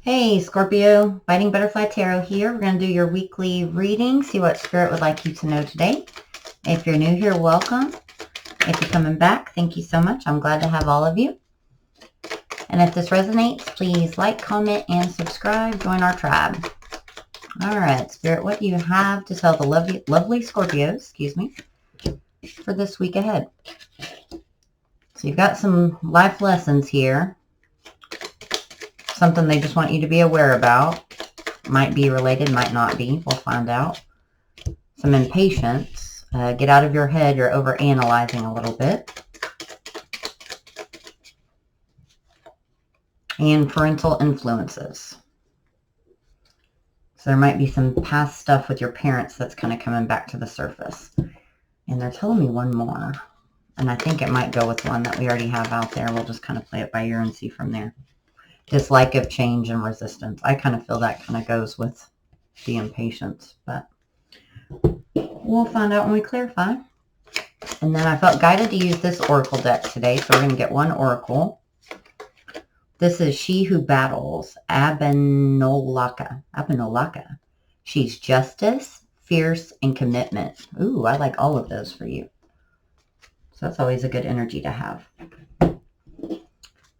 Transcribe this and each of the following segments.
Hey Scorpio, Biting Butterfly Tarot here. We're going to do your weekly reading, see what Spirit would like you to know today. If you're new here, welcome. If you're coming back, thank you so much. I'm glad to have all of you. And if this resonates, please like, comment, and subscribe. Join our tribe. All right, Spirit, what do you have to tell the lovely Scorpios, for this week ahead? So you've got some life lessons here. Something they just want you to be aware about. Might be related, might not be. We'll find out. Some impatience. Get out of your head. You're overanalyzing a little bit. And parental influences. So there might be some past stuff with your parents that's kind of coming back to the surface. And they're telling me one more. And I think it might go with one that we already have out there. We'll just kind of play it by ear and see from there. Dislike of change and resistance. I kind of feel that kind of goes with the impatience, but we'll find out when we clarify. And then I felt guided to use this oracle deck today, so we're going to get one oracle. This is She Who Battles, Abenolaka. She's justice, fierce, and commitment. Ooh, I like all of those for you. So that's always a good energy to have.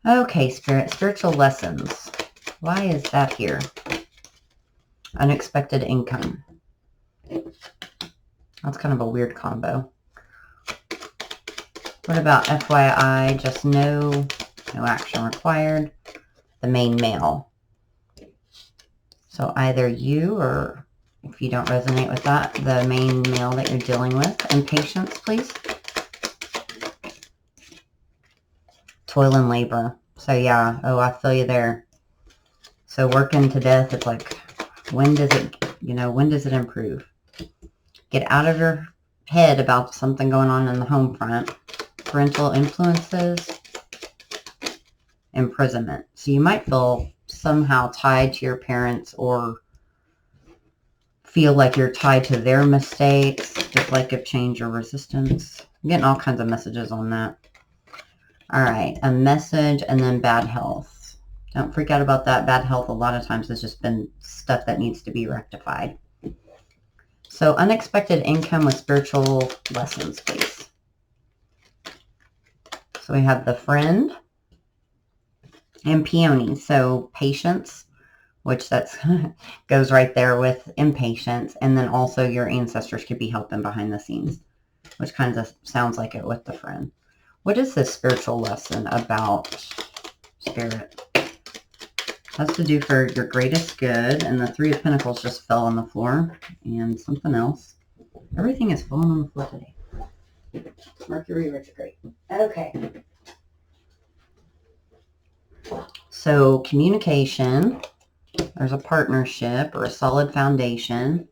Okay, Spirit, spiritual lessons. Why is that here? Unexpected income. That's kind of a weird combo. What about FYI, just no action required? The main male. So either you, or if you don't resonate with that, the main male that you're dealing with. Impatience, please. Toil and labor. So yeah, I feel you there. So working to death, it's like, when does it improve? Get out of your head about something going on in the home front. Parental influences. Imprisonment. So you might feel somehow tied to your parents, or feel like you're tied to their mistakes. Dislike of change or resistance. I'm getting all kinds of messages on that. All right, a message, and then bad health. Don't freak out about that. Bad health a lot of times has just been stuff that needs to be rectified. So unexpected income with spiritual lessons, please. So we have the Friend and Peony. So patience, which that's goes right there with impatience. And then also your ancestors could be helping behind the scenes, which kind of sounds like it with the Friend. What is this spiritual lesson about, Spirit? Has to do for your greatest good. And the Three of Pentacles just fell on the floor. And something else. Everything is falling on the floor today. Mercury retrograde. Okay. So communication. There's a partnership or a solid foundation.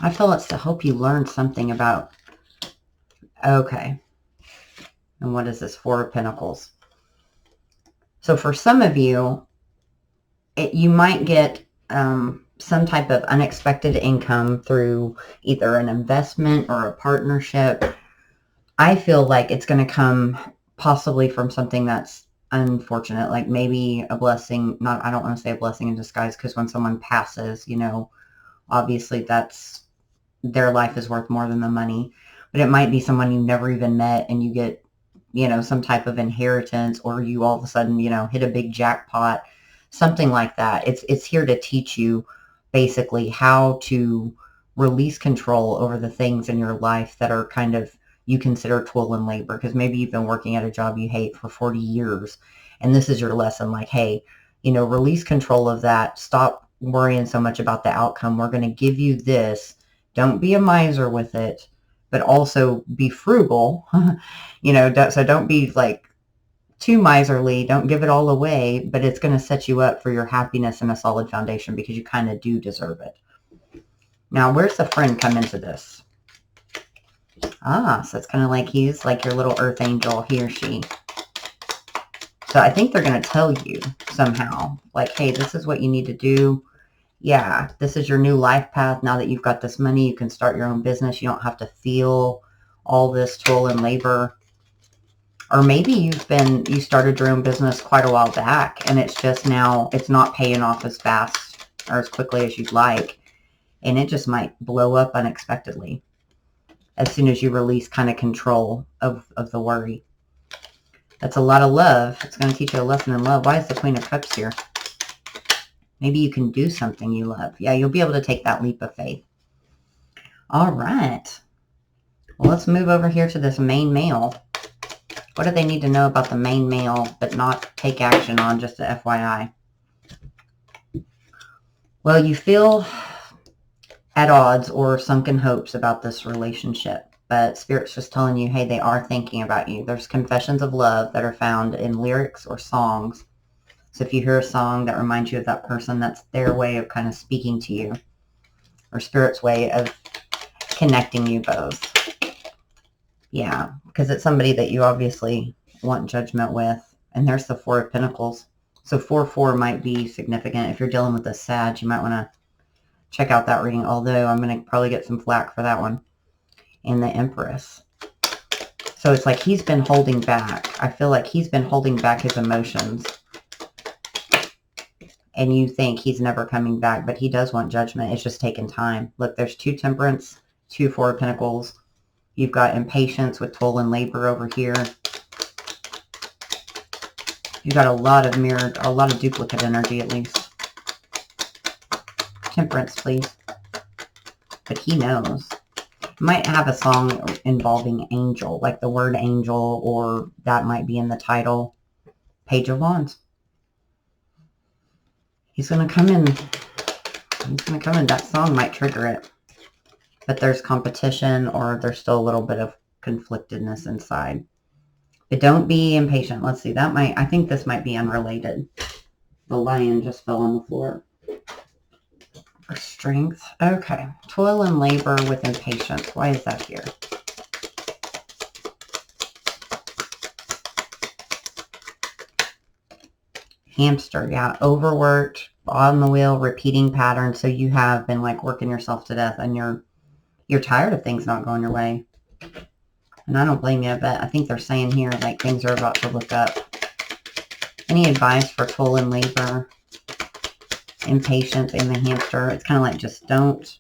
I feel it's to help you learn something about, okay. And what is this? Four of Pentacles. So for some of you, you might get some type of unexpected income through either an investment or a partnership. I feel like it's going to come possibly from something that's unfortunate, like maybe a blessing. I don't want to say a blessing in disguise, because when someone passes, obviously that's, their life is worth more than the money. But it might be someone you never even met, and you get, some type of inheritance, or you all of a sudden, hit a big jackpot, something like that. It's here to teach you basically how to release control over the things in your life that are kind of, you consider toil and labor, because maybe you've been working at a job you hate for 40 years. And this is your lesson, like, hey, release control of that. Stop worrying so much about the outcome. We're going to give you this. Don't be a miser with it, but also be frugal, so don't be like too miserly. Don't give it all away, but it's going to set you up for your happiness and a solid foundation, because you kind of do deserve it. Now, where's the Friend come into this? So it's kind of like he's like your little earth angel, he or she. So I think they're going to tell you somehow, like, hey, this is what you need to do. Yeah, this is your new life path. Now that you've got this money, you can start your own business. You don't have to feel all this toil and labor. Or maybe you started your own business quite a while back, and it's just now, it's not paying off as fast or as quickly as you'd like. And it just might blow up unexpectedly as soon as you release kind of control of the worry. That's a lot of love. It's going to teach you a lesson in love. Why is the Queen of Cups here? Maybe you can do something you love. Yeah, you'll be able to take that leap of faith. All right. Well, let's move over here to this main male. What do they need to know about the main male but not take action on, just a FYI? Well, you feel at odds or sunken hopes about this relationship. But Spirit's just telling you, hey, they are thinking about you. There's confessions of love that are found in lyrics or songs. So if you hear a song that reminds you of that person, that's their way of kind of speaking to you. Or Spirit's way of connecting you both. Yeah, because it's somebody that you obviously want judgment with. And there's the Four of Pentacles. So 4-4 might be significant. If you're dealing with a Sag, you might want to check out that reading. Although I'm going to probably get some flack for that one. And the Empress. So it's like he's been holding back. I feel like he's been holding back his emotions. And you think he's never coming back, but he does want judgment. It's just taking time. Look, there's 2 Temperance, 2 Four of Pentacles. You've got impatience with toil and labor over here. You've got a lot of duplicate energy at least. Temperance, please. But he knows. Might have a song involving angel, like the word angel, or that might be in the title. Page of Wands. He's going to come in. He's going to come in. That song might trigger it. But there's competition, or there's still a little bit of conflictedness inside. But don't be impatient. Let's see. I think this might be unrelated. The lion just fell on the floor. For strength. Okay. Toil and labor with impatience. Why is that here? Hamster. Yeah. Overworked, on the wheel, repeating patterns. So you have been like working yourself to death, and you're tired of things not going your way. And I don't blame you, but I think they're saying here like things are about to look up. Any advice for toil and labor? Impatience and the hamster. It's kind of like just don't.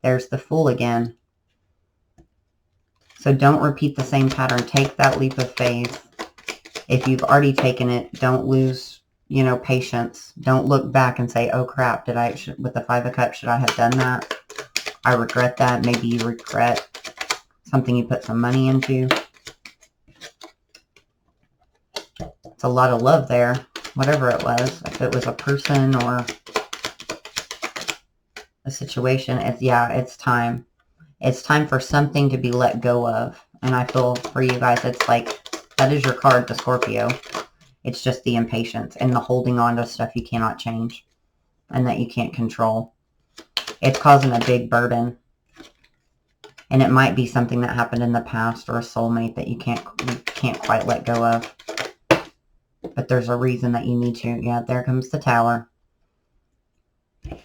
There's the Fool again. So don't repeat the same pattern. Take that leap of faith. If you've already taken it, don't lose, patience. Don't look back and say, oh crap, with the 5 of Cups, should I have done that? I regret that. Maybe you regret something you put some money into. It's a lot of love there. Whatever it was. If it was a person or a situation, it's time. It's time for something to be let go of. And I feel for you guys, it's like, that is your card, the Scorpio. It's just the impatience and the holding on to stuff you cannot change and that you can't control. It's causing a big burden. And it might be something that happened in the past or a soulmate that you can't quite let go of. But there's a reason that you need to. Yeah, there comes the Tower. All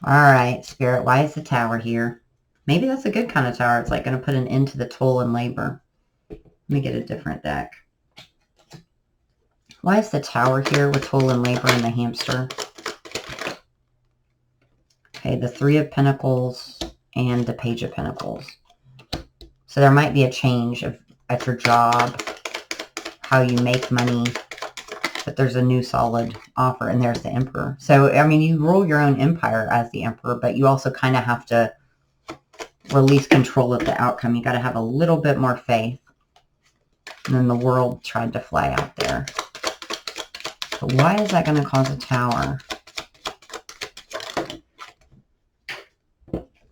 right, Spirit, why is the Tower here? Maybe that's a good kind of tower. It's like going to put an end to the toil and labor. Let me get a different deck. Why is the Tower here with toil and labor and the hamster? Okay, the 3 of Pentacles and the Page of Pentacles. So there might be a change at your job, how you make money, but there's a new solid offer, and there's the Emperor. So, I mean, you rule your own empire as the Emperor, but you also kind of have to release control of the outcome. You got to have a little bit more faith. And then the world tried to fly out there. But why is that going to cause a Tower?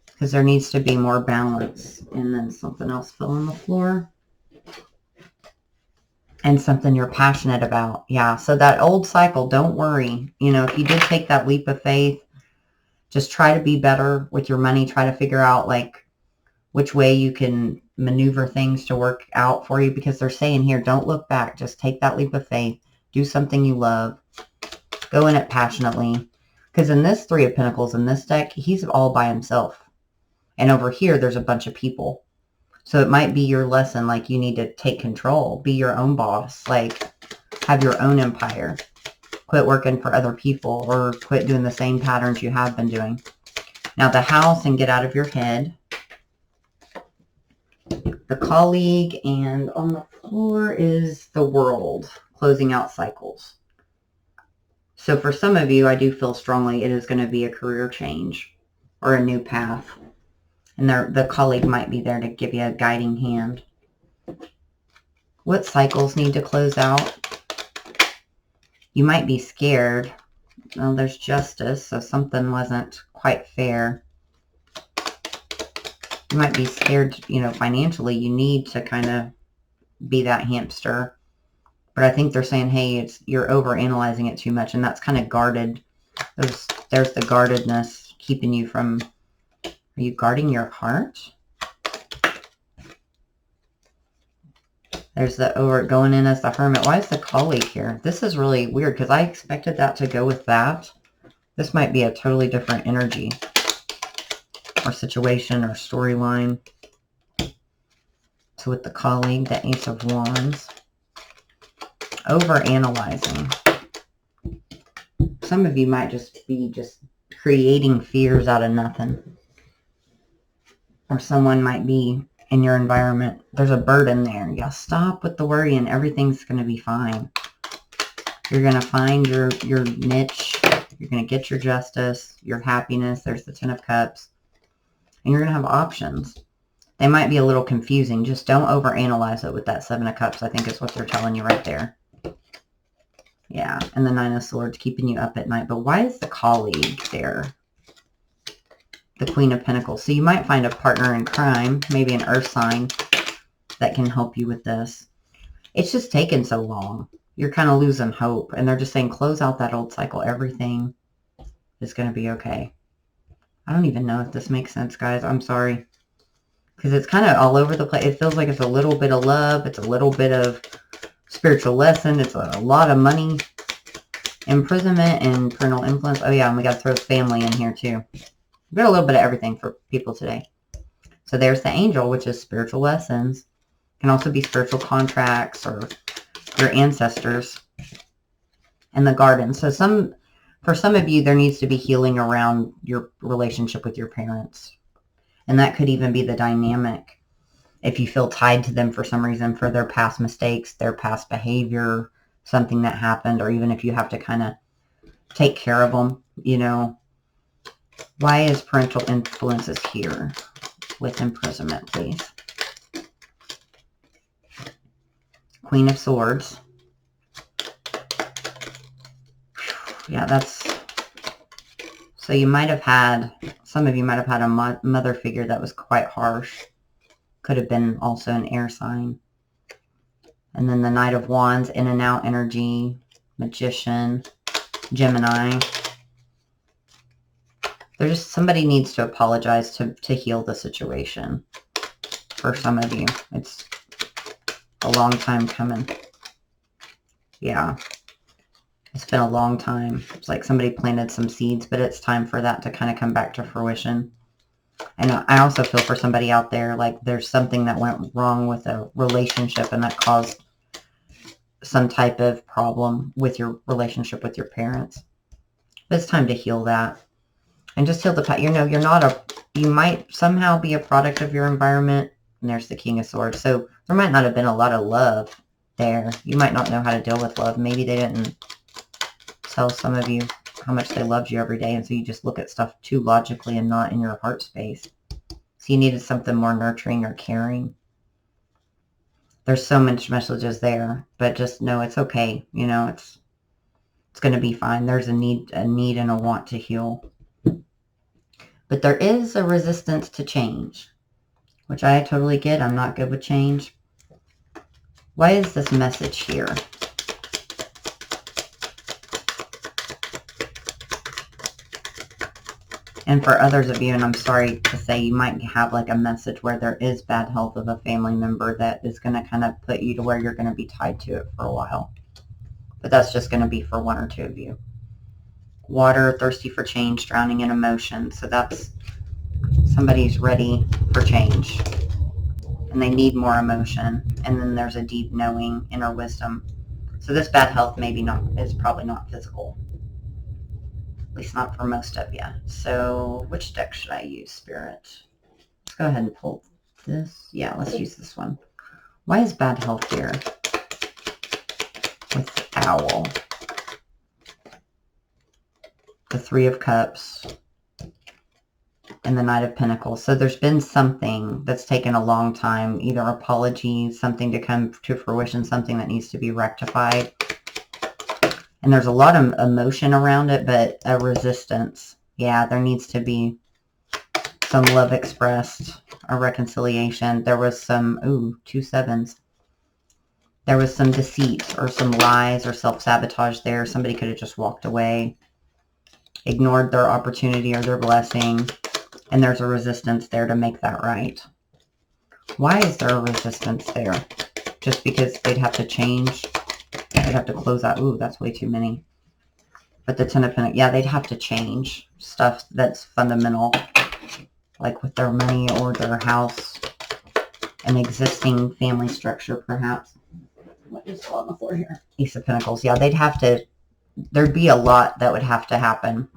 Because there needs to be more balance. And then something else fell on the floor. And something you're passionate about. Yeah, so that old cycle, don't worry. If you did take that leap of faith, just try to be better with your money. Try to figure out, like, which way you can maneuver things to work out for you. Because they're saying here, don't look back. Just take that leap of faith. Do something you love. Go in it passionately. Because in this 3 of Pentacles, in this deck, he's all by himself. And over here, there's a bunch of people. So it might be your lesson, like you need to take control, be your own boss, like have your own empire. Quit working for other people or quit doing the same patterns you have been doing. Now the house and get out of your head. The colleague, and on the floor is the world, closing out cycles. So for some of you, I do feel strongly it is going to be a career change or a new path. And the colleague might be there to give you a guiding hand. What cycles need to close out? You might be scared. Well, there's justice, so something wasn't quite fair. You might be scared, financially. You need to kind of be that hamster. But I think they're saying, hey, you're overanalyzing it too much, and that's kind of guarded. There's the guardedness keeping you from... Are you guarding your heart? There's the going in as the hermit. Why is the colleague here? This is really weird because I expected that to go with that. This might be a totally different energy or situation or storyline. So with the colleague, the Ace of Wands. Overanalyzing. Some of you might just be creating fears out of nothing. Or someone might be in your environment. There's a burden there. Yeah, stop with the worrying. Everything's going to be fine. You're going to find your niche. You're going to get your justice, your happiness. There's the 10 of Cups. And you're going to have options. They might be a little confusing. Just don't overanalyze it with that 7 of Cups, I think is what they're telling you right there. Yeah, and the 9 of Swords keeping you up at night. But why is the colleague there? The Queen of Pentacles. So you might find a partner in crime, maybe an earth sign, that can help you with this. It's just taken so long. You're kind of losing hope. And they're just saying, close out that old cycle. Everything is going to be okay. I don't even know if this makes sense, guys. I'm sorry. Because it's kind of all over the place. It feels like it's a little bit of love. It's a little bit of spiritual lesson. It's a lot of money. Imprisonment and parental influence. Oh, yeah, and we got to throw family in here, too. We've got a little bit of everything for people today. So there's the angel, which is spiritual lessons. Can also be spiritual contracts or your ancestors. And the garden. So for some of you, there needs to be healing around your relationship with your parents. And that could even be the dynamic. If you feel tied to them for some reason, for their past mistakes, their past behavior, something that happened, or even if you have to kind of take care of them, Why is parental influences here with imprisonment, please? Queen of Swords. Yeah, so you might have had, some of you might have had a mother figure that was quite harsh. Could have been also an air sign. And then the Knight of Wands, in and out energy, Magician, Gemini. Somebody needs to apologize to heal the situation. For some of you, it's a long time coming. Yeah. It's been a long time. It's like somebody planted some seeds, but it's time for that to kind of come back to fruition. And I also feel for somebody out there, like there's something that went wrong with a relationship and that caused some type of problem with your relationship with your parents. But it's time to heal that. And just heal the past. You might somehow be a product of your environment. And there's the King of Swords. So there might not have been a lot of love there. You might not know how to deal with love. Maybe they didn't tell some of you how much they loved you every day. And so you just look at stuff too logically and not in your heart space. So you needed something more nurturing or caring. There's so much messages there. But just know it's okay. It's going to be fine. There's a need and a want to heal. But there is a resistance to change, which I totally get. I'm not good with change. Why is this message here? And for others of you, and I'm sorry to say, you might have like a message where there is bad health of a family member that is going to kind of put you to where you're going to be tied to it for a while. But that's just going to be for one or two of you. Water, thirsty for change, drowning in emotion. So that's somebody's ready for change. and they need more emotion. And then there's a deep knowing, inner wisdom. So this bad health is probably not physical. At least not for most of you. So which deck should I use, Spirit? Let's go ahead and pull this. Yeah, let's use this one. Why is bad health here? With Owl. The Three of Cups. And the Knight of Pentacles. So there's been something that's taken a long time. Either apologies, something to come to fruition, something that needs to be rectified. And there's a lot of emotion around it, but a resistance. Yeah, there needs to be some love expressed, a reconciliation. There was some, ooh, 2 7s. There was some deceit or some lies or self-sabotage there. Somebody could have just walked away, ignored their opportunity or their blessing. And there's a resistance there to make that right. Why is there a resistance there? Just because they'd have to change? They'd have to close out. Ooh, that's way too many. But the Ten of Pentacles, yeah, they'd have to change stuff that's fundamental. Like with their money or their house. An existing family structure, perhaps. What is on the floor here? Ace of Pentacles. Yeah, they'd have to, there'd be a lot that would have to happen.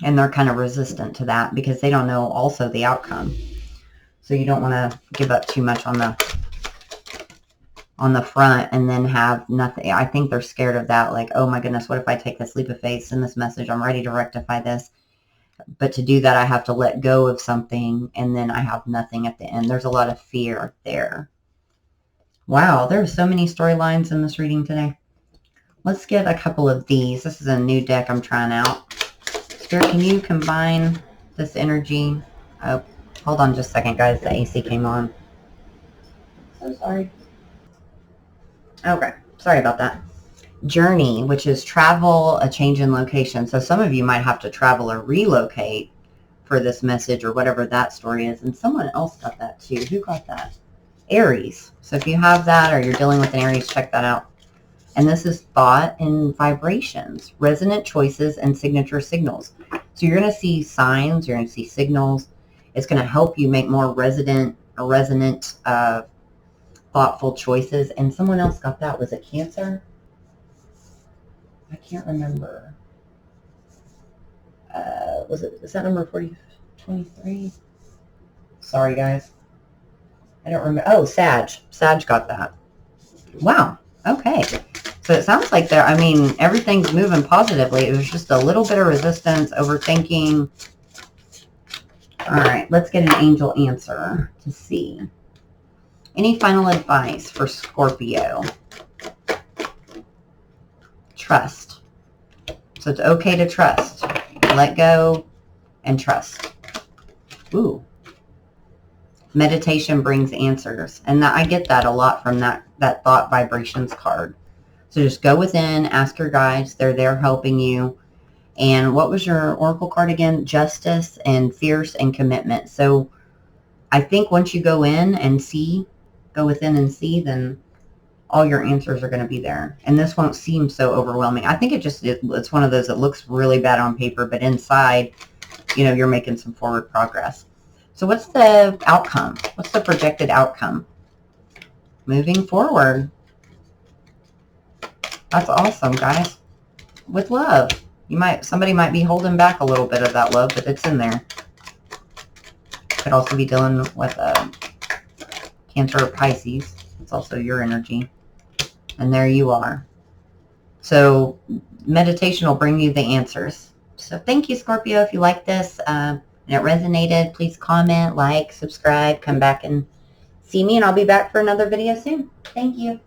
And they're kind of resistant to that because they don't know also the outcome. So you don't want to give up too much on the front and then have nothing. I think they're scared of that. Like, oh my goodness, what if I take this leap of faith, send this message, I'm ready to rectify this. But to do that, I have to let go of something and then I have nothing at the end. There's a lot of fear there. Wow, there's so many storylines in this reading today. Let's get a couple of these. This is a new deck I'm trying out. Spirit, can you combine this energy? Oh, hold on just a second, guys. The AC came on. So sorry. Okay, sorry about that. Journey, which is travel, a change in location. So some of you might have to travel or relocate for this message or whatever that story is. And someone else got that too. Who got that? Aries. So if you have that or you're dealing with an Aries, check that out. And this is thought and vibrations, resonant choices and signature signals. So you're going to see signs, you're going to see signals. It's going to help you make more resonant, thoughtful choices. And someone else got that. Was it Cancer? I can't remember. Is that number 23? Sorry, guys. I don't remember. Oh, Sag. Sag got that. Wow. Okay. So it sounds like everything's moving positively. It was just a little bit of resistance, overthinking. All right, let's get an angel answer to see. Any final advice for Scorpio? Trust. So it's okay to trust. Let go and trust. Ooh. Meditation brings answers. And I get that a lot from that thought vibrations card. So just go within, ask your guides. They're there helping you. And what was your oracle card again? Justice and fierce and commitment. So I think once you go in and see, go within and see, then all your answers are going to be there. And this won't seem so overwhelming. I think it's one of those that looks really bad on paper, but inside, you're making some forward progress. So what's the outcome? What's the projected outcome? Moving forward. That's awesome, guys. With love. Somebody might be holding back a little bit of that love, but it's in there. Could also be dealing with Cancer or Pisces. It's also your energy. And there you are. So meditation will bring you the answers. So thank you, Scorpio. If you like this and it resonated, please comment, like, subscribe, come back and see me, and I'll be back for another video soon. Thank you.